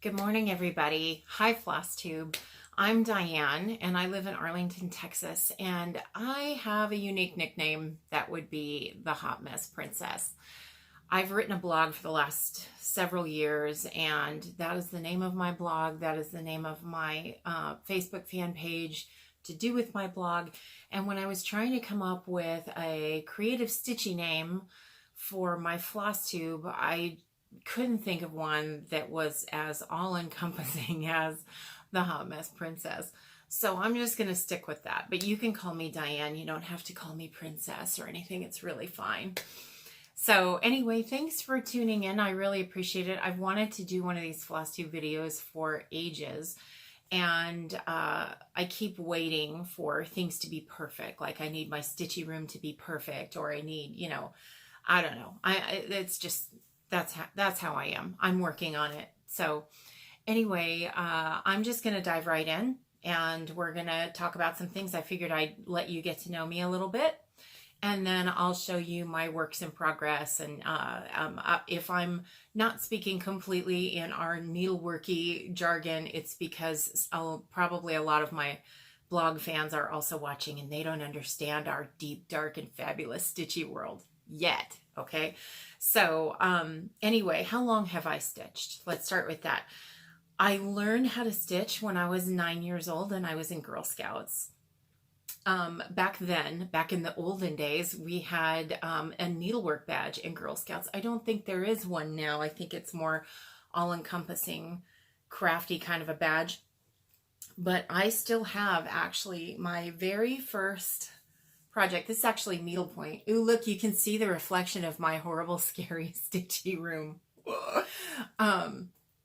Good morning, everybody. Hi, Floss Tube. I'm Diane, and I live in Arlington, Texas, and I have a unique nickname that would be the Hot Mess Princess. I've written a blog for the last several years, and that is the name of my blog. That is the name of my Facebook fan page to do with my blog. And when I was trying to come up with a creative stitchy name for my floss tube, I couldn't think of one that was as all-encompassing as the Hot Mess Princess. So I'm just going to stick with that. But you can call me Diane. You don't have to call me Princess or anything. It's really fine. So anyway, thanks for tuning in. I really appreciate it. I've wanted to do one of these floss tube videos for ages. And I keep waiting for things to be perfect. Like I need my stitchy room to be perfect, or I need, I don't know. It's just, that's how I am. I'm working on it. So anyway, I'm just going to dive right in, and we're going to talk about some things. I figured I'd let you get to know me a little bit, and then I'll show you my works in progress. And if I'm not speaking completely in our needleworky jargon, it's because probably a lot of my blog fans are also watching, and they don't understand our deep, dark, and fabulous stitchy world yet. Okay. So anyway, how long have I stitched? Let's start with that. I learned how to stitch when I was 9 years old, and I was in Girl Scouts. Back then, back in the olden days, we had a needlework badge in Girl Scouts. I don't think there is one now. I think it's more all-encompassing, crafty kind of a badge. But I still have actually my very first project. This is actually needlepoint. Ooh, look, you can see the reflection of my horrible, scary, stitchy room.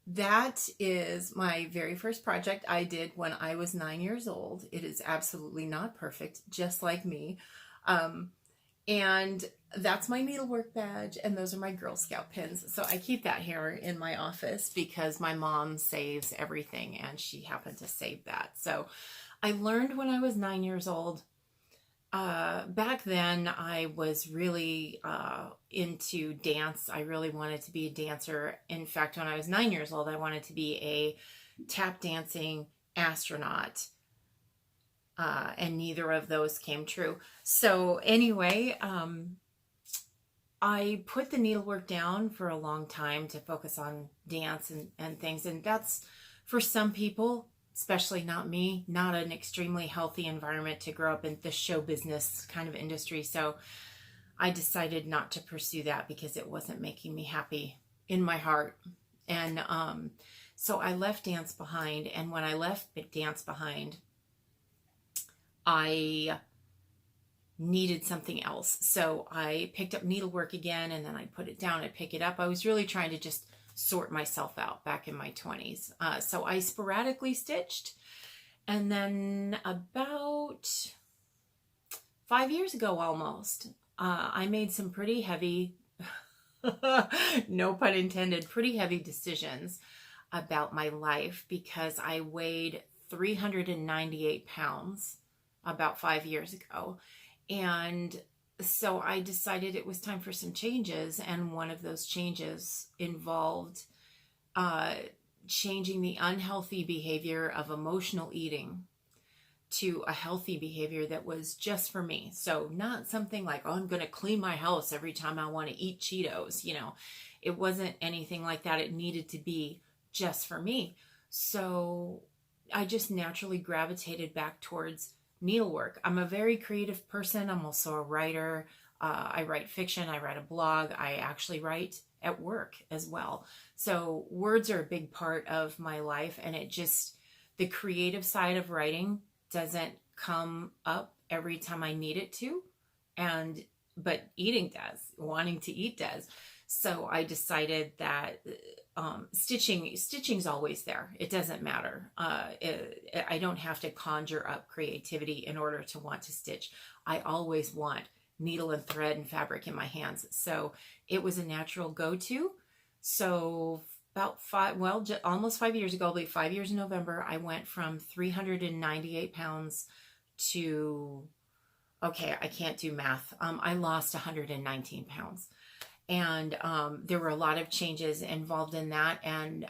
That is my very first project I did when I was 9 years old. It is absolutely not perfect, just like me. And that's my needlework badge, and those are my Girl Scout pins. So I keep that here in my office because my mom saves everything, and she happened to save that. So I learned when I was 9 years old. Back then I was really into dance. I really wanted to be a dancer. In fact, when I was 9 years old, I wanted to be a tap dancing astronaut. And neither of those came true. So anyway, I put the needlework down for a long time to focus on dance and things. And that's, for some people, especially not me, not an extremely healthy environment to grow up in, the show business kind of industry. So I decided not to pursue that because it wasn't making me happy in my heart. And so I left dance behind. And when I left dance behind, I needed something else. So I picked up needlework again, and then I put it down, I'd pick it up. I was really trying to just sort myself out back in my 20s. So I sporadically stitched. And then about 5 years ago almost, I made some pretty heavy, no pun intended, pretty heavy decisions about my life, because I weighed 398 pounds about 5 years ago. And so I decided it was time for some changes, and one of those changes involved changing the unhealthy behavior of emotional eating to a healthy behavior that was just for me. So not something like, oh, I'm going to clean my house every time I want to eat Cheetos. It wasn't anything like that. It needed to be just for me. So I just naturally gravitated back towards needlework. I'm a very creative person. I'm also a writer. I write fiction. I write a blog. I actually write at work as well. So words are a big part of my life, and the creative side of writing doesn't come up every time I need it to, but eating does. Wanting to eat does. So I decided that stitching's always there. It doesn't matter. I don't have to conjure up creativity in order to want to stitch. I always want needle and thread and fabric in my hands. So it was a natural go-to. So about almost 5 years ago, I'll be 5 years in November, I went from 398 pounds to, okay, I can't do math. I lost 119 pounds. And there were a lot of changes involved in that, and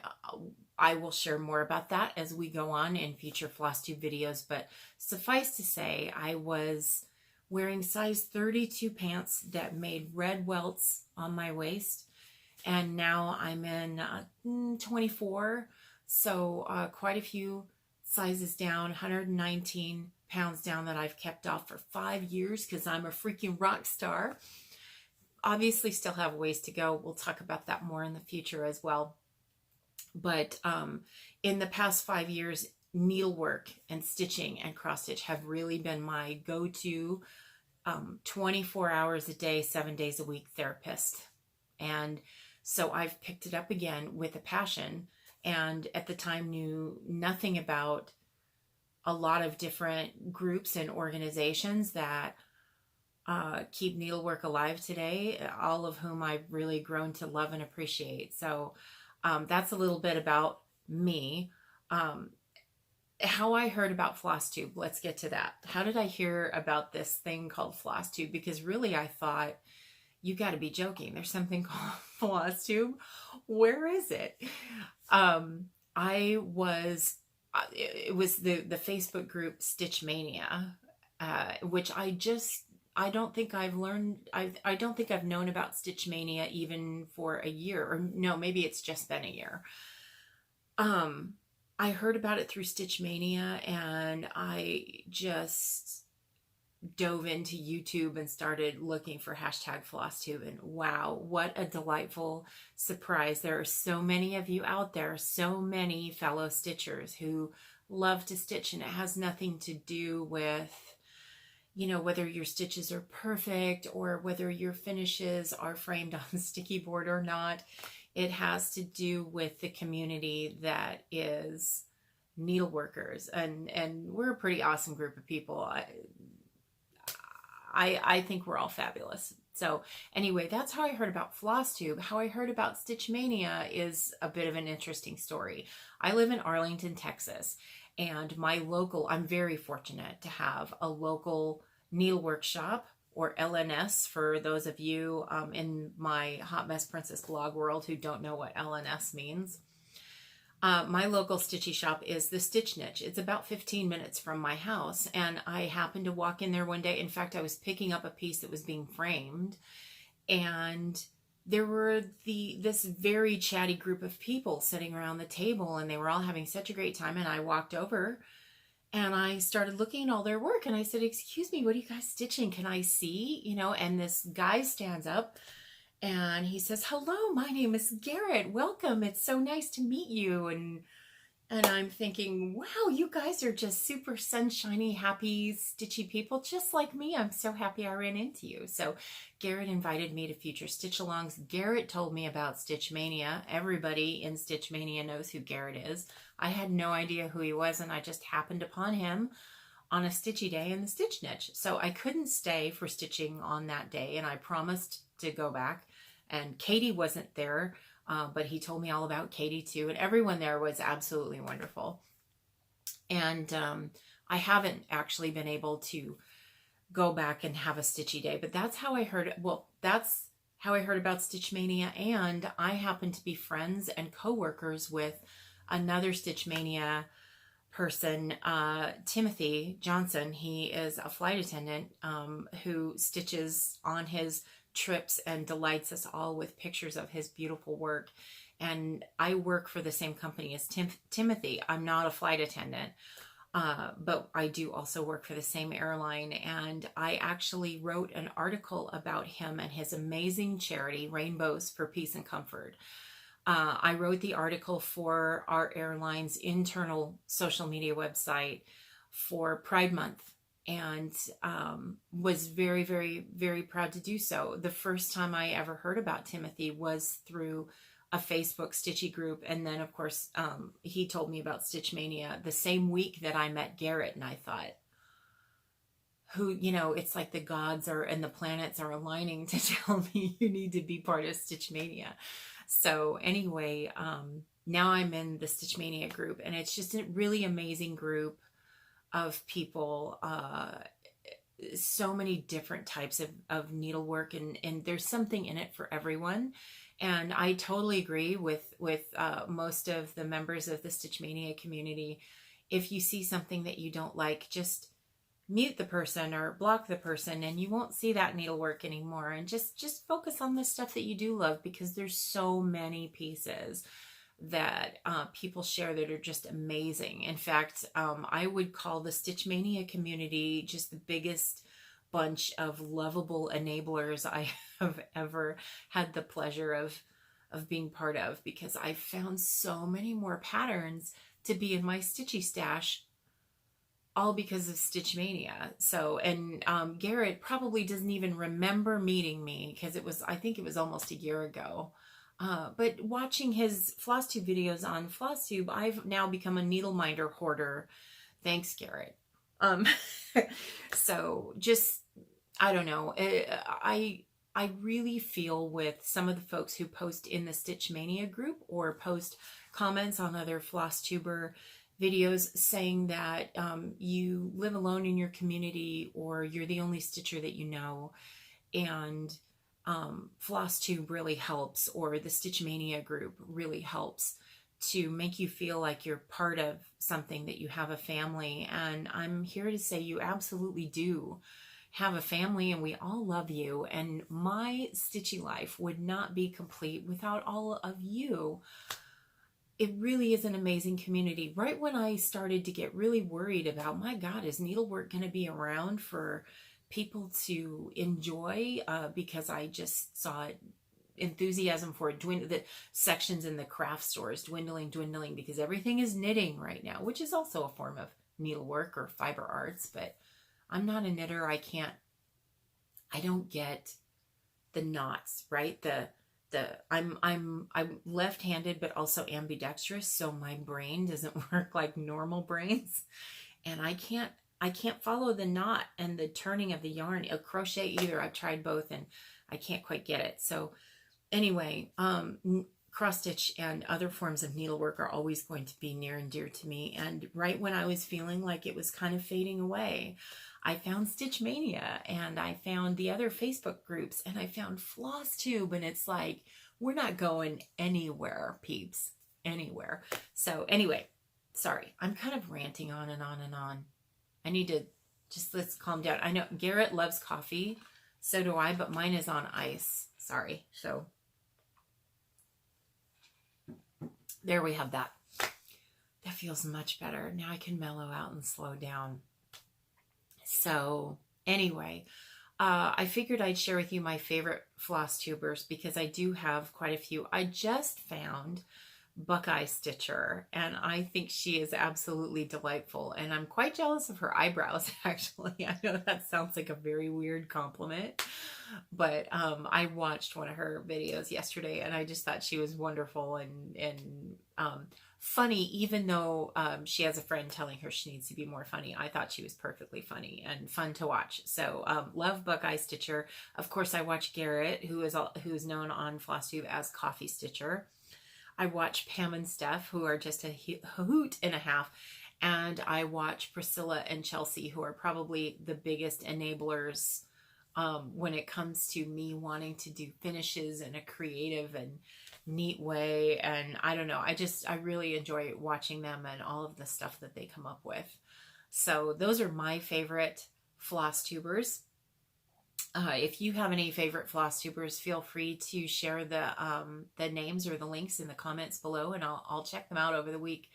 I will share more about that as we go on in future FlossTube videos. But suffice to say, I was wearing size 32 pants that made red welts on my waist, and now I'm in 24, so quite a few sizes down, 119 pounds down that I've kept off for 5 years because I'm a freaking rock star. Obviously still have ways to go. We'll talk about that more in the future as well. But in the past 5 years, needlework and stitching and cross stitch have really been my go-to 24 hours a day, 7 days a week therapist. And so I've picked it up again with a passion, and at the time knew nothing about a lot of different groups and organizations that keep needlework alive today, all of whom I've really grown to love and appreciate. So that's a little bit about me. How I heard about FlossTube, let's get to that. How did I hear about this thing called FlossTube? Because really I thought, you got to be joking. There's something called FlossTube. Where is it? It was the Facebook group Stitch Mania, which I don't think I've learned, I don't think I've known about Stitch Mania even for a year, or no, maybe it's just been a year. I heard about it through Stitch Mania, and I just dove into YouTube and started looking for hashtag FlossTube, and wow, what a delightful surprise. There are so many of you out there, so many fellow stitchers who love to stitch, and it has nothing to do with, you know, whether your stitches are perfect or whether your finishes are framed on sticky board or not. It has to do with the community that is needleworkers, and we're a pretty awesome group of people. I think we're all fabulous. So anyway, that's how I heard about FlossTube. How I heard about Stitch Mania is a bit of an interesting story. I live in Arlington, Texas, and I'm very fortunate to have a local needlework shop, or LNS for those of you in my Hot Mess Princess blog world who don't know what LNS means. My local stitchy shop is the Stitch Niche. It's about 15 minutes from my house, and I happened to walk in there one day. In fact, I was picking up a piece that was being framed, and there were this very chatty group of people sitting around the table, and they were all having such a great time. And I walked over and I started looking at all their work, and I said, "Excuse me, what are you guys stitching? Can I see?" You know, and this guy stands up and he says, "Hello, my name is Garrett. Welcome. It's so nice to meet you." And I'm thinking, wow, you guys are just super sunshiny, happy, stitchy people, just like me. I'm so happy I ran into you. So Garrett invited me to future stitch-alongs. Garrett told me about Stitch Mania. Everybody in Stitch Mania knows who Garrett is. I had no idea who he was, and I just happened upon him on a stitchy day in the Stitch Niche. So I couldn't stay for stitching on that day, and I promised to go back. And Katie wasn't there, but he told me all about Katie too, and everyone there was absolutely wonderful. And I haven't actually been able to go back and have a stitchy day, but that's how I heard it. Well, that's how I heard about Stitch Mania, and I happen to be friends and co-workers with another Stitch Mania person, Timothy Johnson. He is a flight attendant who stitches on his trips and delights us all with pictures of his beautiful work. And I work for the same company as Timothy. I'm not a flight attendant, but I do also work for the same airline. And I actually wrote an article about him and his amazing charity, Rainbows for Peace and Comfort. I wrote the article for our airline's internal social media website for Pride Month, and was very, very, very proud to do so. The first time I ever heard about Timothy was through a Facebook stitchy group, and then of course he told me about Stitch Mania the same week that I met Garrett, and I thought, who, you know, it's like the gods are and the planets are aligning to tell me you need to be part of Stitch Mania. So anyway, now I'm in the Stitch Mania group, and it's just a really amazing group of people. so many different types of needlework, and there's something in it for everyone. And I totally agree with most of the members of the Stitch Mania community. If you see something that you don't like, just mute the person or block the person, and you won't see that needlework anymore. And just focus on the stuff that you do love, because there's so many pieces that people share that are just amazing. In fact, I would call the Stitch Mania community just the biggest bunch of lovable enablers I have ever had the pleasure of being part of, because I found so many more patterns to be in my Stitchy stash, all because of Stitch Mania. So, and Garrett probably doesn't even remember meeting me, because I think it was almost a year ago. But watching his FlossTube videos on FlossTube, I've now become a needle minder hoarder. Thanks, Garrett. Um, so just, I don't know. I really feel with some of the folks who post in the Stitch Mania group or post comments on other FlossTuber videos saying that you live alone in your community, or you're the only stitcher that you know, and FlossTube really helps, or the Stitch Mania group really helps to make you feel like you're part of something, that you have a family. And I'm here to say you absolutely do have a family, and we all love you. And my Stitchy life would not be complete without all of you. It really is an amazing community. Right when I started to get really worried about, my God, is needlework going to be around for people to enjoy, because I just saw it, enthusiasm for it, the sections in the craft stores dwindling, because everything is knitting right now, which is also a form of needlework or fiber arts. But I'm not a knitter. I don't get the knots, right? I'm left-handed, but also ambidextrous, so my brain doesn't work like normal brains, and I can't follow the knot and the turning of the yarn, crochet either. I've tried both and I can't quite get it. So anyway, cross stitch and other forms of needlework are always going to be near and dear to me. And right when I was feeling like it was kind of fading away, I found Stitch Mania, and I found the other Facebook groups, and I found FlossTube, and it's like, we're not going anywhere, peeps, anywhere. So anyway, sorry, I'm kind of ranting on and on and on. I need to let's calm down. I know Garrett loves coffee, so do I, but mine is on ice. Sorry. So there we have that. That feels much better. Now I can mellow out and slow down. So anyway, I figured I'd share with you my favorite floss tubers, because I do have quite a few. I just found Buckeye Stitcher, and I think she is absolutely delightful, and I'm quite jealous of her eyebrows, actually. I know that sounds like a very weird compliment, but I watched one of her videos yesterday, and I just thought she was wonderful and funny, even though she has a friend telling her she needs to be more funny. I thought she was perfectly funny and fun to watch. So love Buckeye Stitcher. Of course, I watch Garrett, who is known on FlossTube as Coffee Stitcher. I watch Pam and Steph, who are just a hoot and a half. And I watch Priscilla and Chelsea, who are probably the biggest enablers when it comes to me wanting to do finishes in a creative and neat way. And I don't know, I really enjoy watching them and all of the stuff that they come up with. So those are my favorite floss tubers. If you have any favorite floss tubers, feel free to share the names or the links in the comments below, and I'll check them out over the week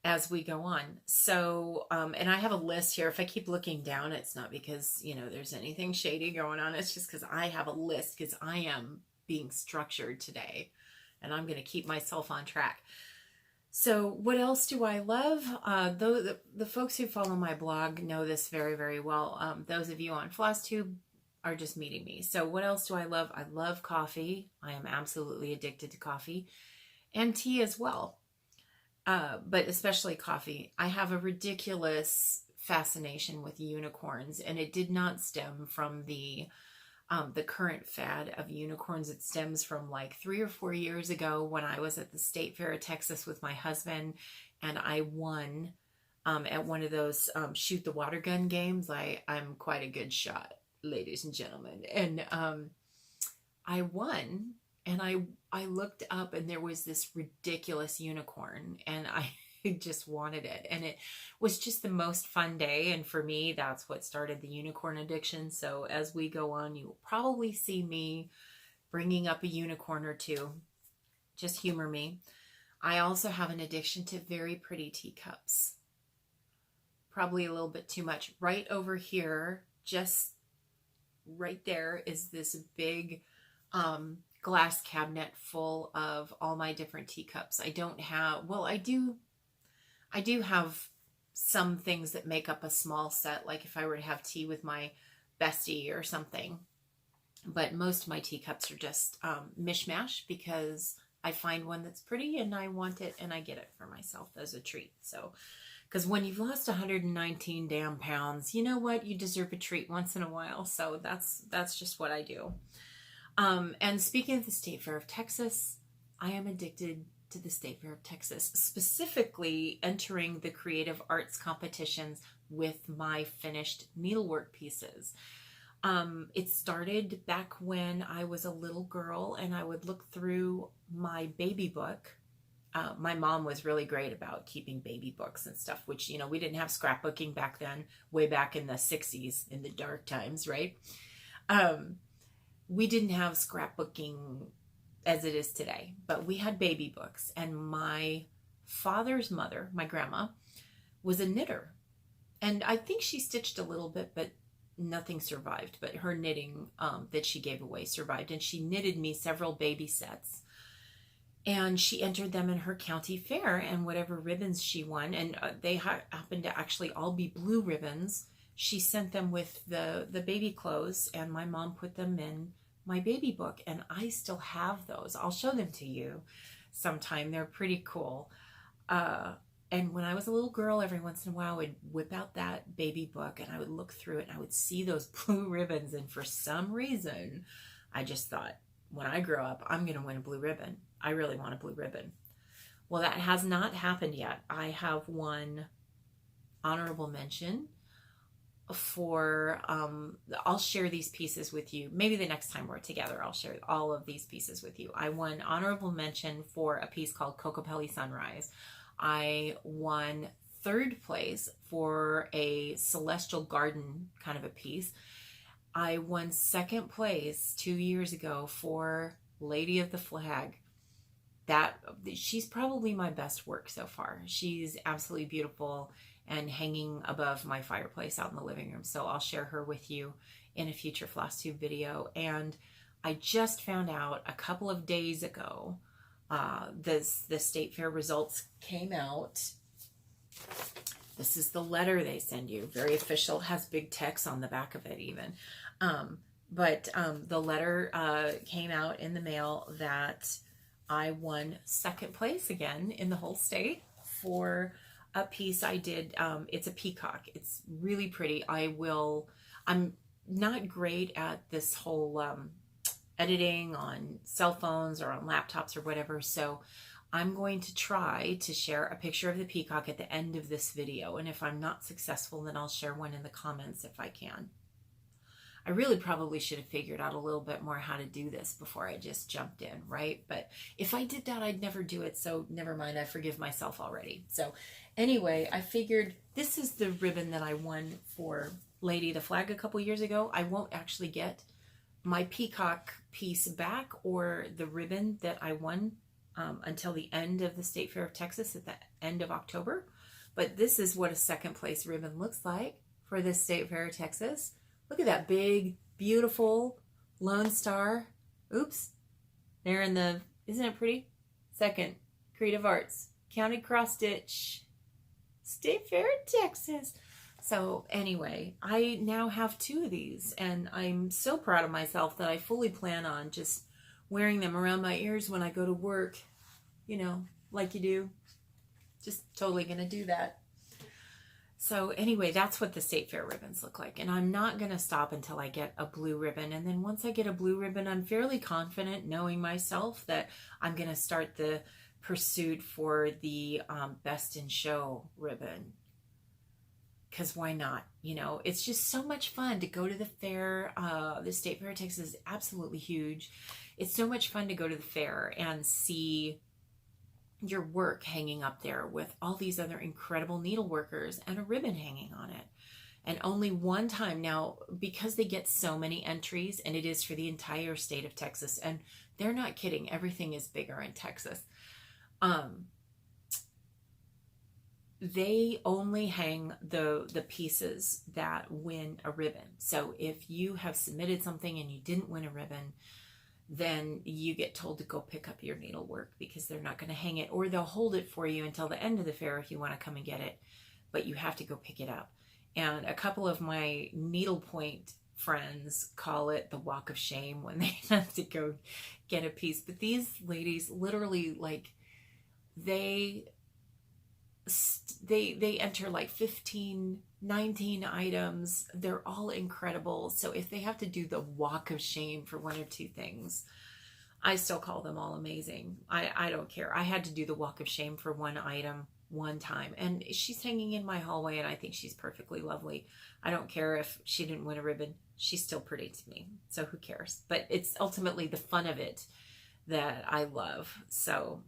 as we go on. So, and I have a list here. If I keep looking down, it's not because, there's anything shady going on. It's just because I have a list, because I am being structured today, and I'm going to keep myself on track. So what else do I love? The folks who follow my blog know this very, very well. Those of you on FlossTube are just meeting me. So what else do I love? I love coffee. I am absolutely addicted to coffee, and tea as well. But especially coffee. I have a ridiculous fascination with unicorns, and it did not stem from the current fad of unicorns. It stems from like 3 or 4 years ago when I was at the State Fair of Texas with my husband, and I won at one of those shoot the water gun games. I'm quite a good shot, ladies and gentlemen. And I won, and I looked up, and there was this ridiculous unicorn, and I just wanted it, and it was just the most fun day. And for me, that's what started the unicorn addiction. So as we go on, you'll probably see me bringing up a unicorn or two. Just humor me. I also have an addiction to very pretty teacups. Probably a little bit too much. Right over here, just right there, is this big glass cabinet full of all my different teacups. I don't have, well, I do have some things that make up a small set, like if I were to have tea with my bestie or something. But most of my teacups are just mishmash, because I find one that's pretty and I want it, and I get it for myself as a treat. So, because when you've lost 119 damn pounds, you know what? You deserve a treat once in a while. So that's just what I do. And speaking of the State Fair of Texas, I am addicted to the State Fair of Texas, specifically entering the creative arts competitions with my finished needlework pieces. It started back when I was a little girl, and I would look through my baby book. My mom was really great about keeping baby books and stuff, which, you know, we didn't have scrapbooking back then, way back in the 60s, in the dark times, right? We didn't have scrapbooking as it is today, but we had baby books. And my father's mother, my grandma, was a knitter. And I think she stitched a little bit, but nothing survived. But her knitting that she gave away survived. And she knitted me several baby sets. And she entered them in her county fair, and whatever ribbons she won, and they happened to actually all be blue ribbons, she sent them with the baby clothes, and my mom put them in my baby book, and I still have those. I'll show them to you sometime. They're pretty cool. And when I was a little girl, every once in a while, I would whip out that baby book, and I would look through it, and I would see those blue ribbons, and for some reason, I just thought, when I grow up, I'm going to win a blue ribbon. I really want a blue ribbon. Well, that has not happened yet. I have won honorable mention for, I'll share these pieces with you. Maybe the next time we're together, I'll share all of these pieces with you. I won honorable mention for a piece called Cocopelli Sunrise. I won third place for a celestial garden kind of a piece. I won second place 2 years ago for Lady of the Flag. She's probably my best work so far. She's absolutely beautiful and hanging above my fireplace out in the living room. So I'll share her with you in a future FlossTube video. And I just found out a couple of days ago, the State Fair results came out. This is the letter they send you. Very official, has big text on the back of it even. But the letter came out in the mail that I won second place again in the whole state for a piece I did. It's a peacock. It's really pretty. I'm not great at this whole editing on cell phones or on laptops or whatever. So I'm going to try to share a picture of the peacock at the end of this video. And if I'm not successful, then I'll share one in the comments if I can. I really probably should have figured out a little bit more how to do this before I just jumped in, right? But if I did that, I'd never do it. So never mind, I forgive myself already. So anyway, I figured this is the ribbon that I won for Lady of the Flag a couple years ago. I won't actually get my peacock piece back or the ribbon that I won until the end of the State Fair of Texas at the end of October. But this is what a second place ribbon looks like for the State Fair of Texas. Look at that big, beautiful Lone Star. Oops. There in the, isn't it pretty? Second, Creative Arts, County Cross Stitch, State Fair of Texas. So anyway, I now have two of these, and I'm so proud of myself that I fully plan on just wearing them around my ears when I go to work, you know, like you do. Just totally going to do that. So anyway, that's what the State Fair ribbons look like. And I'm not going to stop until I get a blue ribbon. And then once I get a blue ribbon, I'm fairly confident, knowing myself, that I'm going to start the pursuit for the Best in Show ribbon. because why not? You know, it's just so much fun to go to the fair. The State Fair of Texas is absolutely huge. It's so much fun to go to the fair and see your work hanging up there with all these other incredible needle workers and a ribbon hanging on it. And only one time now, because they get so many entries, and it is for the entire state of Texas, and they're not kidding, everything is bigger in Texas. They only hang the pieces that win a ribbon. So if you have submitted something and you didn't win a ribbon, then you get told to go pick up your needlework, because they're not going to hang it, or they'll hold it for you until the end of the fair if you want to come and get it, but you have to go pick it up. And a couple of my needlepoint friends call it the walk of shame when they have to go get a piece. But these ladies literally, like, they enter like 15, 19 items. They're all incredible. So if they have to do the walk of shame for one or two things, I still call them all amazing. I don't care. I had to do the walk of shame for one item one time, and she's hanging in my hallway, and I think she's perfectly lovely. I don't care if she didn't win a ribbon. She's still pretty to me, so who cares? But it's ultimately the fun of it that I love. So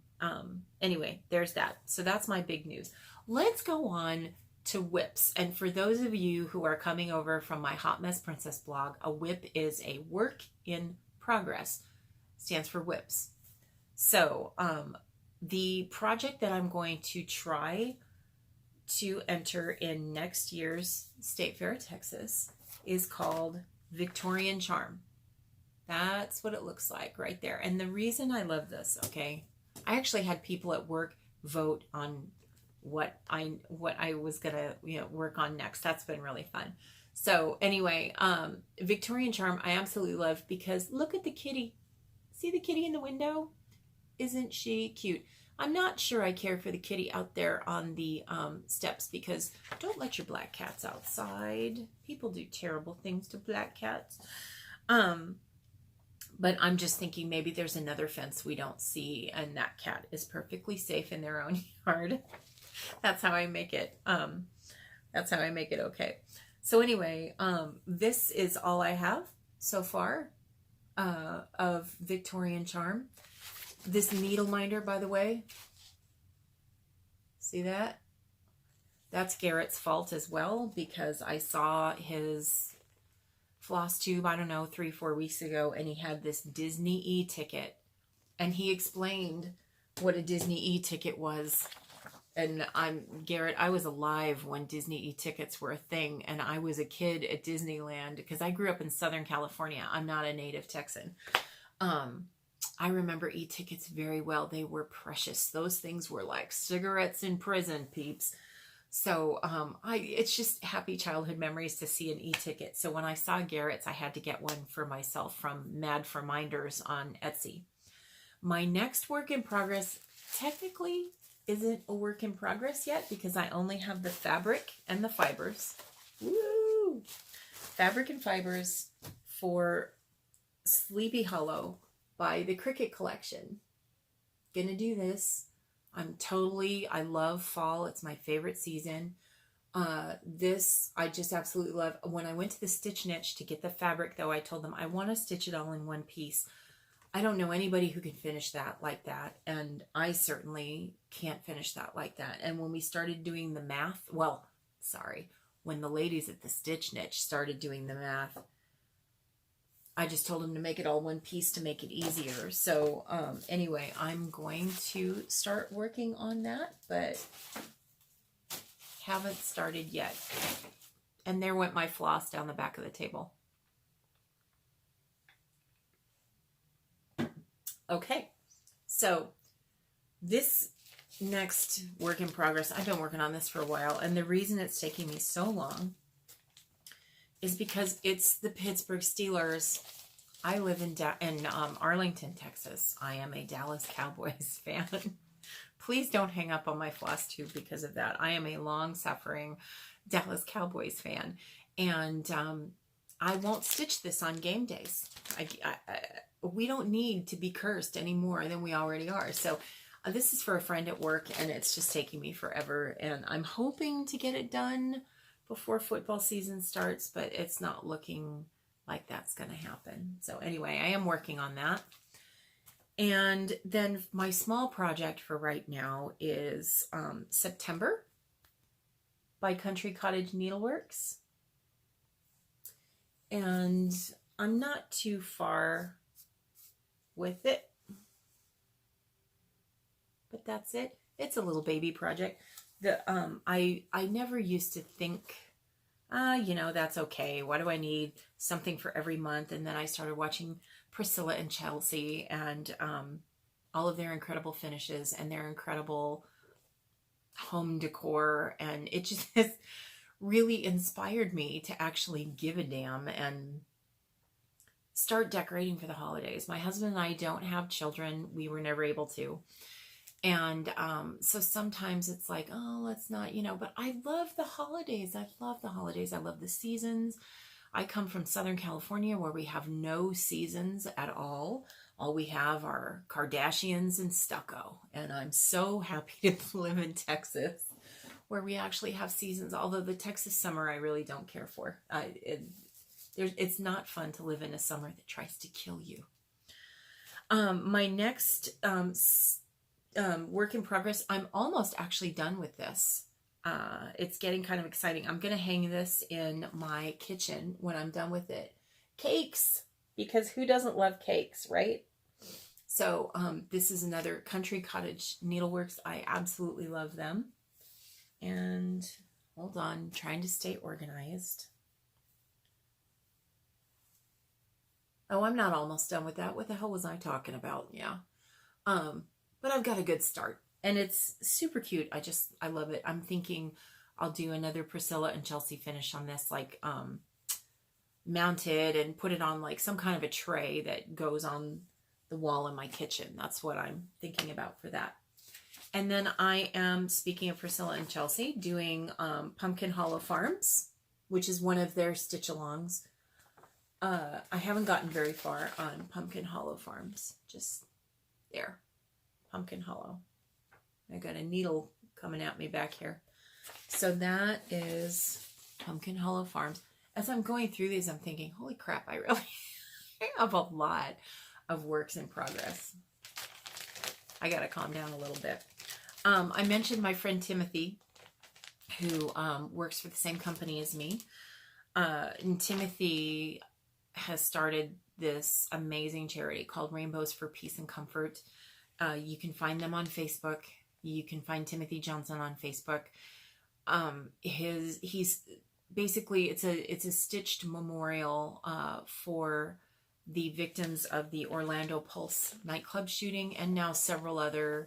anyway, there's that. So that's my big news. Let's go on to whips. And for those of you who are coming over from my Hot Mess Princess blog, a whip is a work in progress. Stands for whips. So the project that I'm going to try to enter in next year's State Fair of Texas is called Victorian Charm. That's what it looks like right there. And the reason I love this, okay, I actually had people at work vote on what I was gonna work on next. That's been really fun. So anyway, Victorian Charm I absolutely love, because look at the kitty. See the kitty in the window? Isn't she cute? I'm not sure I care for the kitty out there on the steps, because don't let your black cats outside. People do terrible things to black cats. But I'm just thinking maybe there's another fence we don't see, and that cat is perfectly safe in their own yard. That's how I make it. That's how I make it okay. So anyway, this is all I have so far of Victorian Charm. This needle minder, by the way, see that? That's Garrett's fault as well, because I saw his floss tube, I don't know, 3-4 weeks ago, and he had this Disney e-ticket, and he explained what a Disney e-ticket was. And Garrett, I was alive when Disney e-tickets were a thing, and I was a kid at Disneyland, because I grew up in Southern California. I'm not a native Texan. I remember e-tickets very well. They were precious. Those things were like cigarettes in prison, peeps. So it's just happy childhood memories to see an e-ticket. So when I saw Garrett's, I had to get one for myself from Mad for Minders on Etsy. My next work in progress technically isn't a work in progress yet, because I only have the fabric and the fibers. Woo! Fabric and fibers for Sleepy Hollow by the Cricket Collection. Gonna do this. I love fall. It's my favorite season. This I just absolutely love. When I went to the Stitch Niche to get the fabric, though, I told them I want to stitch it all in one piece. I don't know anybody who can finish that like that, and I certainly can't finish that like that. And when we started doing the math, when the ladies at the Stitch Niche started doing the math, I just told them to make it all one piece to make it easier. So anyway, I'm going to start working on that, but haven't started yet. And there went my floss down the back of the table. Okay, so this next work in progress, I've been working on this for a while, and the reason it's taking me so long is because it's the Pittsburgh Steelers. I live in Arlington, Texas. I am a Dallas Cowboys fan. Please don't hang up on my floss tube because of that. I am a long-suffering Dallas Cowboys fan, and I won't stitch this on game days. We don't need to be cursed any more than we already are. So this is for a friend at work, and it's just taking me forever, and I'm hoping to get it done before football season starts, but it's not looking like that's going to happen. So anyway, I am working on that. And then my small project for right now is September by Country Cottage Needleworks. And I'm not too far with it, but that's it. It's a little baby project. I never used to think, that's okay. Why do I need something for every month? And then I started watching Priscilla and Chelsea and all of their incredible finishes and their incredible home decor, and it just really inspired me to actually give a damn and start decorating for the holidays. My husband and I don't have children. We were never able to. And so sometimes it's like, oh, let's not, but I love the holidays. I love the holidays. I love the seasons. I come from Southern California where we have no seasons at all. All we have are Kardashians and stucco. And I'm so happy to live in Texas where we actually have seasons. Although the Texas summer I really don't care for. It's not fun to live in a summer that tries to kill you. My next work in progress, I'm almost actually done with this. It's getting kind of exciting. I'm going to hang this in my kitchen when I'm done with it. Cakes, because who doesn't love cakes, right? So this is another Country Cottage Needleworks. I absolutely love them. And hold on, trying to stay organized. Oh, I'm not almost done with that. What the hell was I talking about? Yeah. But I've got a good start. And it's super cute. I love it. I'm thinking I'll do another Priscilla and Chelsea finish on this, like mounted and put it on like some kind of a tray that goes on the wall in my kitchen. That's what I'm thinking about for that. And then I am, speaking of Priscilla and Chelsea, doing Pumpkin Hollow Farms, which is one of their stitch-alongs. I haven't gotten very far on Pumpkin Hollow Farms. Just there. Pumpkin Hollow. I got a needle coming at me back here. So that is Pumpkin Hollow Farms. As I'm going through these, I'm thinking, holy crap, I really have a lot of works in progress. I got to calm down a little bit. I mentioned my friend Timothy, who works for the same company as me. And Timothy has started this amazing charity called Rainbows for Peace and Comfort. You can find them on Facebook. You can find Timothy Johnson on Facebook. He's basically, it's a stitched memorial for the victims of the Orlando Pulse nightclub shooting and now several other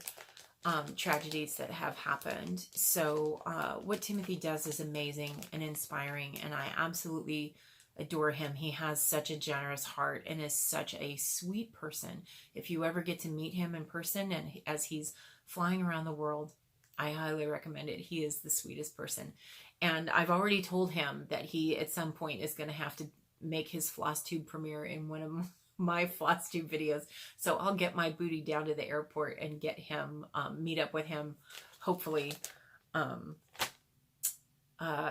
tragedies that have happened. So what Timothy does is amazing and inspiring, and I absolutely adore him. He has such a generous heart and is such a sweet person. If you ever get to meet him in person and as he's flying around the world, I highly recommend it. He is the sweetest person. And I've already told him that he at some point is going to have to make his floss tube premiere in one of my floss tube videos. So I'll get my booty down to the airport and get him, meet up with him, hopefully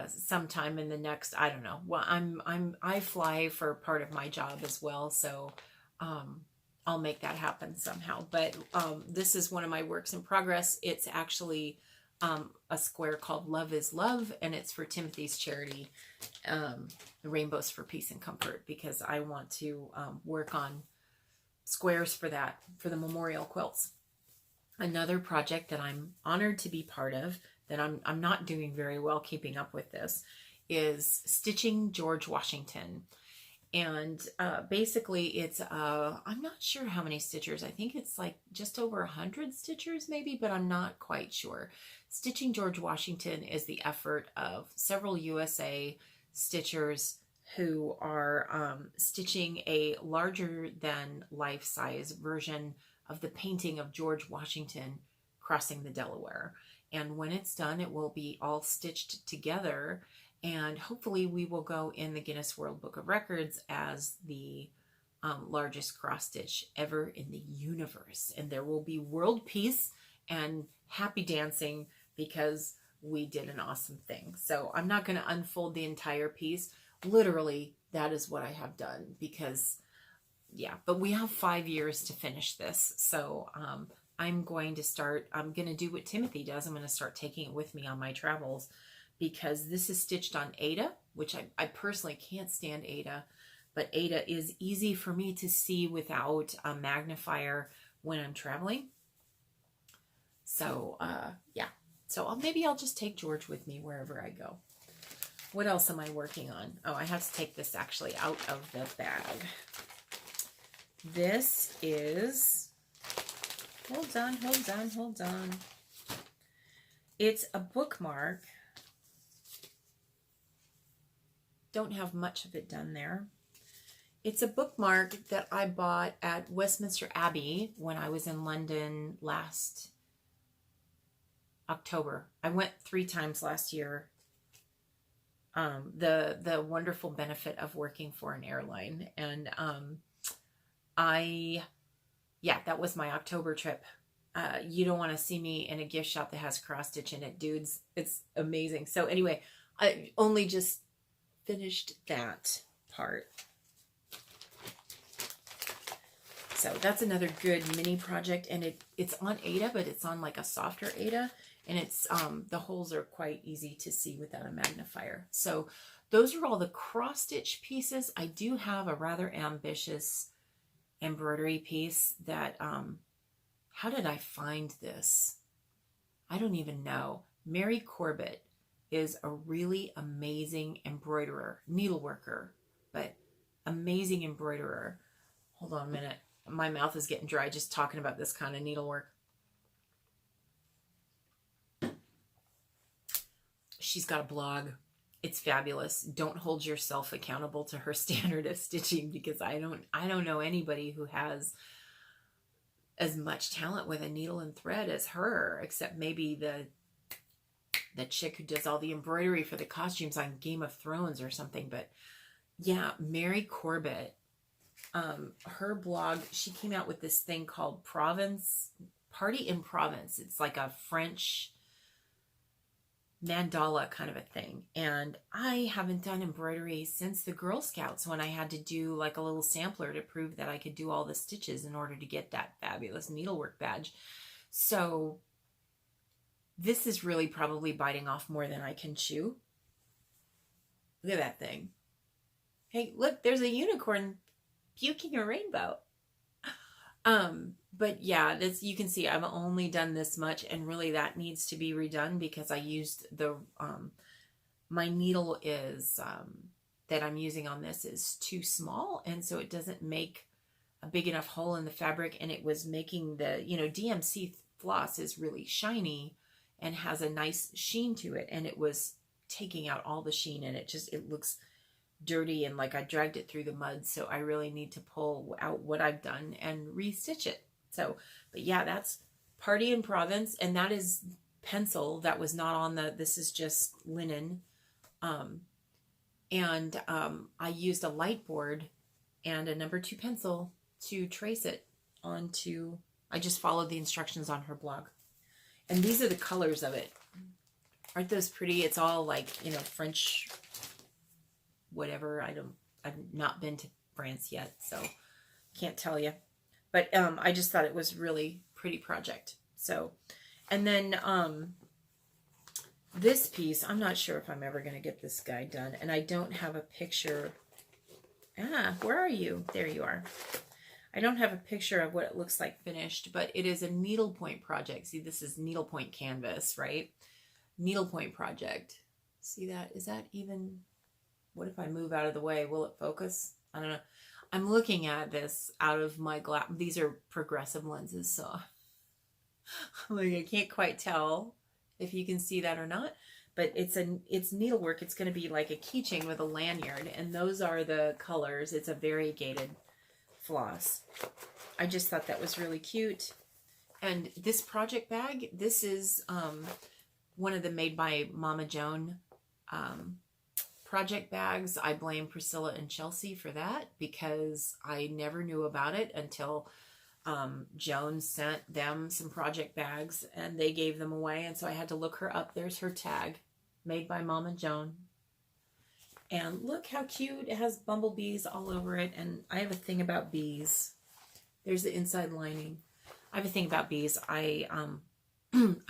sometime in the next, I don't know. Well, I fly for part of my job as well. So I'll make that happen somehow. But this is one of my works in progress. It's actually a square called Love is Love, and it's for Timothy's charity, the Rainbows for Peace and Comfort, because I want to work on squares for that, for the memorial quilts. Another project that I'm honored to be part of, that I'm not doing very well keeping up with this, is Stitching George Washington. And basically it's, I'm not sure how many stitchers. I think it's like just over 100 stitchers maybe, but I'm not quite sure. Stitching George Washington is the effort of several USA stitchers who are stitching a larger than life-size version of the painting of George Washington crossing the Delaware. And when it's done, it will be all stitched together, and hopefully we will go in the Guinness World Book of Records as the largest cross stitch ever in the universe. And there will be world peace and happy dancing, because we did an awesome thing. So I'm not going to unfold the entire piece. Literally, that is what I have done because, yeah, but we have 5 years to finish this. So I'm going to do what Timothy does. I'm going to start taking it with me on my travels because this is stitched on Aida, which I personally can't stand Aida, but Aida is easy for me to see without a magnifier when I'm traveling. So, yeah. So maybe I'll just take George with me wherever I go. What else am I working on? Oh, I have to take this actually out of the bag. This is, hold on. It's a bookmark. Don't have much of it done there. It's a bookmark that I bought at Westminster Abbey when I was in London last October. I went 3 times last year. The wonderful benefit of working for an airline. And that was my October trip. You don't want to see me in a gift shop that has cross stitch in it, dudes. It's amazing. So anyway, I only just finished that part. So that's another good mini project, and it's on Aida, but it's on like a softer Aida, and it's the holes are quite easy to see without a magnifier. So those are all the cross stitch pieces. I do have a rather ambitious embroidery piece that how did I find this? I don't even know. Mary Corbett is a really amazing embroiderer, needleworker, but amazing embroiderer. Hold on a minute. My mouth is getting dry just talking about this kind of needlework. She's got a blog. It's fabulous. Don't hold yourself accountable to her standard of stitching because I don't know anybody who has as much talent with a needle and thread as her, except maybe the chick who does all the embroidery for the costumes on Game of Thrones or something. But yeah, Mary Corbett, her blog, she came out with this thing called Party in Provence. It's like a French mandala kind of a thing. And I haven't done embroidery since the Girl Scouts when I had to do like a little sampler to prove that I could do all the stitches in order to get that fabulous needlework badge. So this is really probably biting off more than I can chew. Look at that thing. Hey, look, there's a unicorn puking a rainbow. But yeah, this, you can see I've only done this much, and really that needs to be redone because I used the, my needle is, that I'm using on this is too small. And so it doesn't make a big enough hole in the fabric. And it was making the, DMC floss is really shiny and has a nice sheen to it. And it was taking out all the sheen, and it looks dirty and like I dragged it through the mud. So I really need to pull out what I've done and restitch it. So, but yeah, that's Party in Provence, and that is pencil. That was not on this is just linen. I used a light board and a number 2 pencil to trace it onto, I just followed the instructions on her blog. And these are the colors of it. Aren't those pretty? It's all like, French whatever. I've not been to France yet, so can't tell you. But I just thought it was really pretty project. So, and then this piece, I'm not sure if I'm ever going to get this guy done, and I don't have a picture. Where are you? There you are. I don't have a picture of what it looks like finished, but it is a needlepoint project. See, this is needlepoint canvas, right? Needlepoint project. See that? Is that even... What if I move out of the way? Will it focus? I don't know. I'm looking at this out of my glass. These are progressive lenses, so like I can't quite tell if you can see that or not. But it's needlework. It's going to be like a keychain with a lanyard, and those are the colors. It's a variegated floss. I just thought that was really cute. And this project bag, this is one of the Made by Mama Joan project bags. I blame Priscilla and Chelsea for that because I never knew about it until Joan sent them some project bags and they gave them away. And so I had to look her up. There's her tag, made by Mama Joan. And look how cute. It has bumblebees all over it. And I have a thing about bees. There's the inside lining. I have a thing about bees. I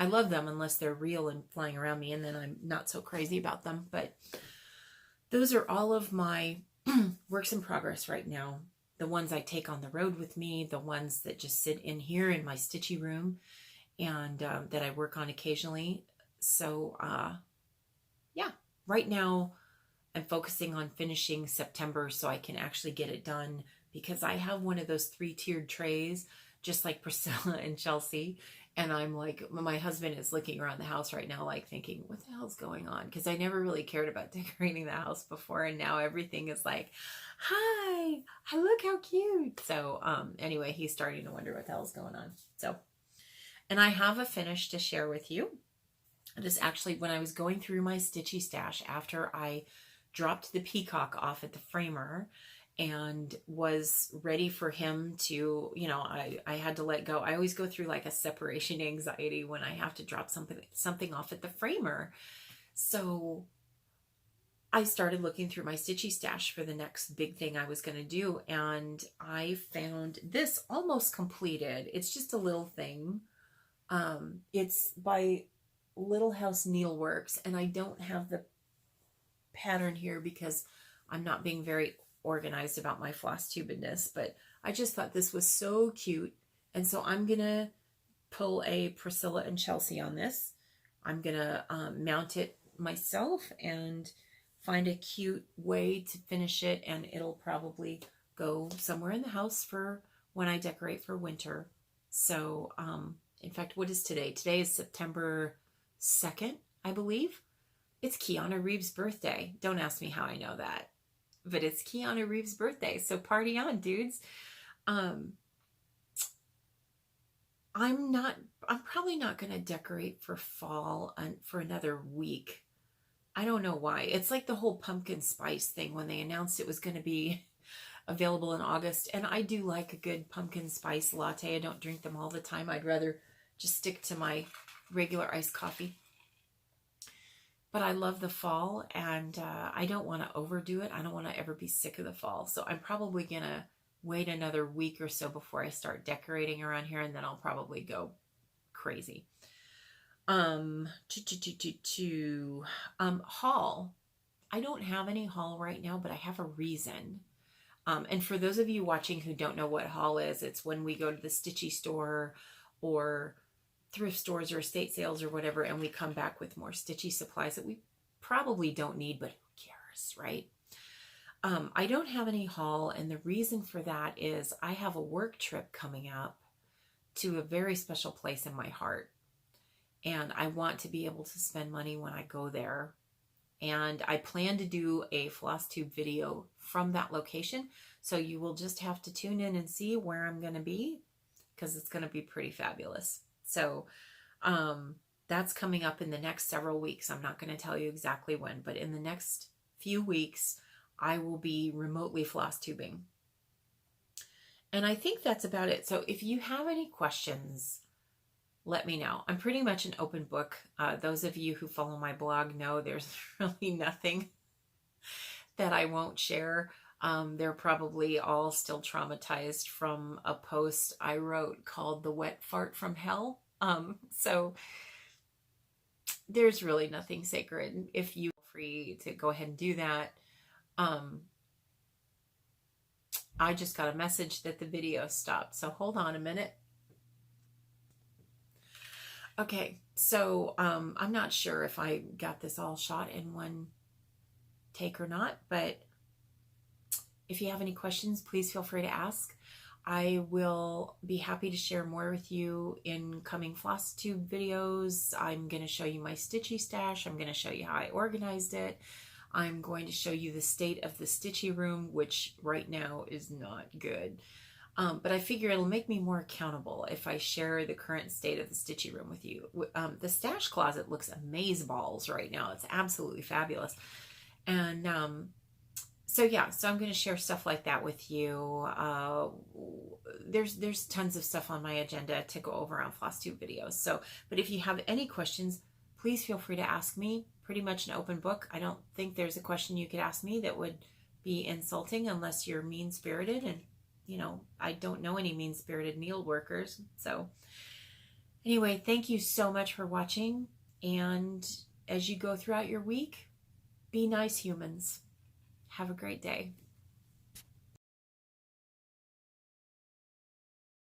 love them unless they're real and flying around me, and then I'm not so crazy about them. But those are all of my works in progress right now. The ones I take on the road with me, the ones that just sit in here in my stitchy room, and that I work on occasionally. So yeah, right now I'm focusing on finishing September so I can actually get it done, because I have one of those 3-tiered trays, just like Priscilla and Chelsea. And I'm like, my husband is looking around the house right now, like thinking, what the hell's going on? Because I never really cared about decorating the house before. And now everything is like, hi, look how cute. So anyway, he's starting to wonder what the hell's going on. So, and I have a finish to share with you. This actually, when I was going through my stitchy stash after I dropped the peacock off at the framer and was ready for him to, you know, I had to let go. I always go through like a separation anxiety when I have to drop something off at the framer. So I started looking through my stitchy stash for the next big thing I was going to do. And I found this almost completed. It's just a little thing. It's by Little House Needleworks, and I don't have the pattern here because I'm not being very organized about my floss tubedness, but I just thought this was so cute. And so I'm gonna pull a Priscilla and Chelsea on this. I'm gonna mount it myself and find a cute way to finish it, and it'll probably go somewhere in the house for when I decorate for winter. So in fact, what is today? Today is September 2nd, I believe. It's Keanu Reeves' birthday. Don't ask me how I know that, but it's Keanu Reeves' birthday. So party on, dudes. I'm probably not going to decorate for fall for another week. I don't know why. It's like the whole pumpkin spice thing when they announced it was going to be available in August. And I do like a good pumpkin spice latte. I don't drink them all the time. I'd rather just stick to my regular iced coffee. But I love the fall, and I don't want to overdo it. I don't want to ever be sick of the fall. So I'm probably going to wait another week or so before I start decorating around here, and then I'll probably go crazy. Haul. I don't have any haul right now, but I have a reason. And for those of you watching who don't know what haul is, it's when we go to the Stitchy store or thrift stores or estate sales or whatever, and we come back with more stitchy supplies that we probably don't need, but who cares, right? I don't have any haul, and the reason for that is I have a work trip coming up to a very special place in my heart, and I want to be able to spend money when I go there. And I plan to do a floss tube video from that location, so you will just have to tune in and see where I'm going to be, because it's going to be pretty fabulous. So that's coming up in the next several weeks. I'm not going to tell you exactly when, but in the next few weeks, I will be remotely floss tubing. And I think that's about it. So if you have any questions, let me know. I'm pretty much an open book. Those of you who follow my blog know there's really nothing that I won't share. They're probably all still traumatized from a post I wrote called The Wet Fart from Hell. So there's really nothing sacred. If you are free to go ahead and do that. I just got a message that the video stopped. So hold on a minute. Okay, so I'm not sure if I got this all shot in one take or not, but if you have any questions, please feel free to ask. I will be happy to share more with you in coming floss tube videos. I'm going to show you my stitchy stash. I'm going to show you how I organized it. I'm going to show you the state of the stitchy room, which right now is not good. But I figure it'll make me more accountable if I share the current state of the stitchy room with you. The stash closet looks amazeballs right now. It's absolutely fabulous. And So yeah, so I'm going to share stuff like that with you. There's tons of stuff on my agenda to go over on FlossTube videos. So, but if you have any questions, please feel free to ask me. Pretty much an open book. I don't think there's a question you could ask me that would be insulting unless you're mean-spirited, and I don't know any mean-spirited needle workers. So anyway, thank you so much for watching, and as you go throughout your week, be nice humans. Have a great day.